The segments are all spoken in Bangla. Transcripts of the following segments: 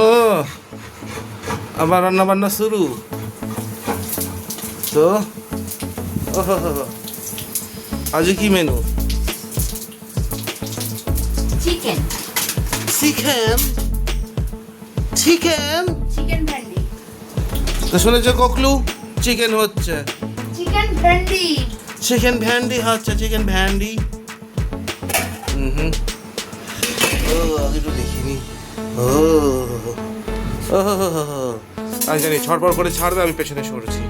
ও আবার রান্না বান্না শুরু তো। আজ কি menu? Chicken chicken chicken chicken ভেন্ডি তো শুনেছো ককলু চিকেন হচ্ছে চিকেন ভেন্ডি চিকেন ভ্যান্ডি হচ্ছে চিকেন ভ্যান্ডি। ও আগে তো দেখিনি। ও আমি জানি ছটপট করে ছাড়বে, আমি পেছনে সরছি।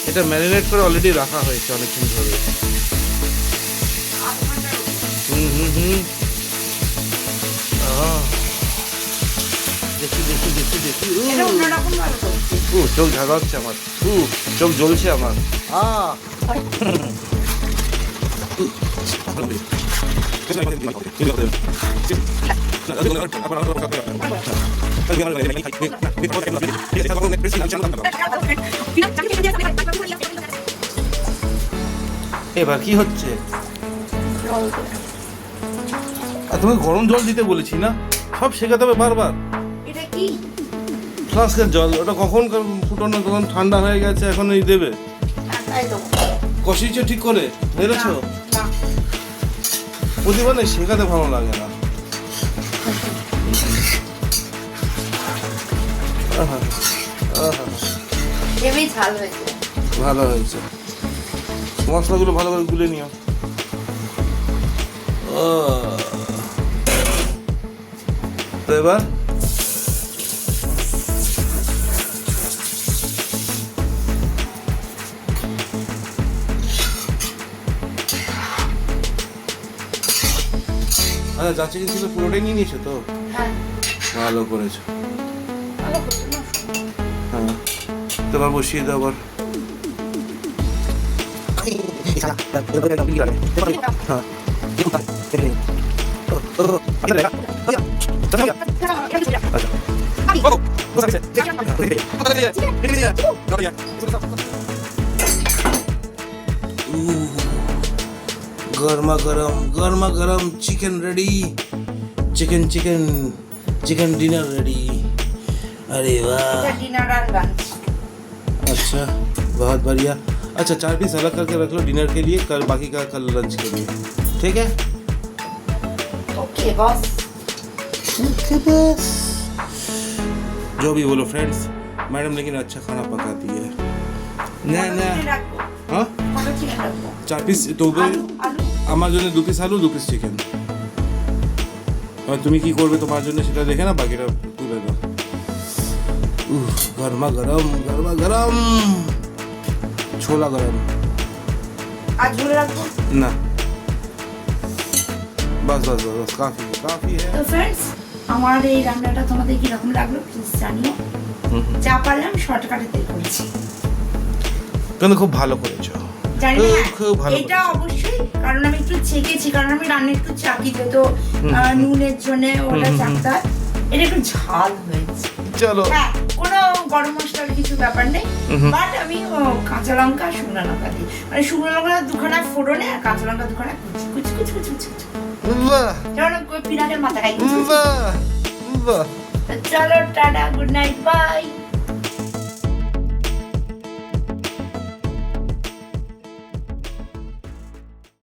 এটা ম্যারিনেট করে অলরেডি রাখা হয়েছে অনেকক্ষণ ধরে। দেখি দেখি দেখি দেখি এটা অন্যরকম ভাবে করছি। চোখ ঝাঁকাচ্ছে আমার, চোখ জ্বলছে আমার। এবার কি হচ্ছে? তুমি গরম জল দিতে বলেছি না, সব শেখাতে হবে বারবার। এটা কি? ফ্লাস্কের জল, ওটা কখন ফুটানো, তখন ঠান্ডা হয়ে গেছে, এখন এই দেবে। তাই তো কষিয়েছো ঠিক করে, মেরেছো? না প্রতিবার না শেখাতে ভালো লাগে না। হেভি ঝাল হয়েছে। ভালো হয়েছে, মশলাগুলো ভালো করে গুলে নিও। তো এবার আচ্ছা, যা চিকেন ছিল পুরোটাই নিয়ে নিয়েছো তো? হ্যাঁ ভালো করেছো। ভালো হতো না। হ্যাঁ, তোমার বসিয়ে দাও আবার। গরমা গরম chicken ready, chicken chicken chicken dinner ready. अरे वाह, डिनर और लंच। अच्छा बहुत बढ़िया। अच्छा 4 पीस अलग करके रख लो डिनर के लिए, कल बाकी का कल लंच के लिए, ठीक है? Okay boss. जो भी बोलो फ्रेंड्स, मैडम लेकिन अच्छा खाना पकाती है। ना ना हाँ 4 পিস তো আমার জন্য 2 পিস আলু 2 পিস চিকেন। তুমি কি করবে তোমার জন্য সেটা দেখে না, বাকিটা তুলে দাও। গরমা গরম ছোলা গরম। আর ঝোল রাখবো না, বাস কাফি হ্যাঁ। তো फ्रेंड्स, আমার এই রান্নাটা তোমাদের কি রকম লাগলো প্লিজ জানিও। যা পারলাম শর্টকাটে করেছি, কিন্তু খুব ভালো করেছো। জানি না খুব ভালো এটা অবশ্যই, কারণ আমি একটু চেকেছি, কারণ আমি রান্না একটু চাকি তো নুনের জন্য ওটা চাকতা, এটা একটু ঝাল হয়েছে। চলো হ্যাঁ, কোনো গরম মশলার কিছু ব্যাপার নেই, বাট আমি কাঁচা লঙ্কা শুকনো লঙ্কা দিই, মানে শুকনো লঙ্কা দুখানা ফোড়নে আর কাঁচা লঙ্কা দুখানা কুচি বাহ যেমন পিনাকের মাথা খাই। বাহ। চলো টাটা, গুড নাইট, বাই।